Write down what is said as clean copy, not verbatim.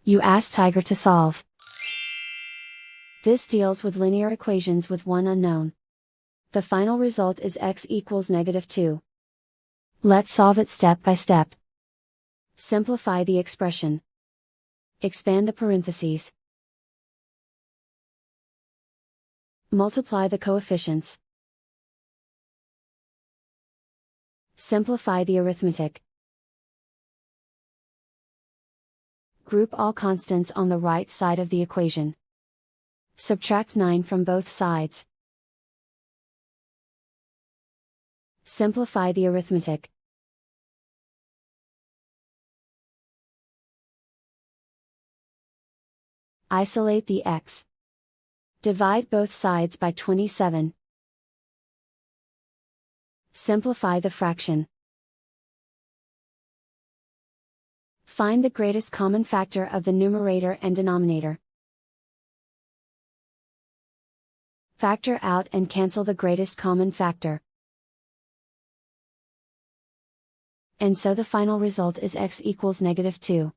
You ask Tiger to solve. This deals with linear equations with one unknown. The final result is x equals -2. Let's solve it step by step. Simplify the expression. Expand the parentheses. Multiply the coefficients. Simplify the arithmetic. Group all constants on the right side of the equation. Subtract 9 from both sides. Simplify the arithmetic. Isolate the x. Divide both sides by 27. Simplify the fraction. Find the greatest common factor of the numerator and denominator. Factor out and cancel the greatest common factor. And so the final result is x equals -2.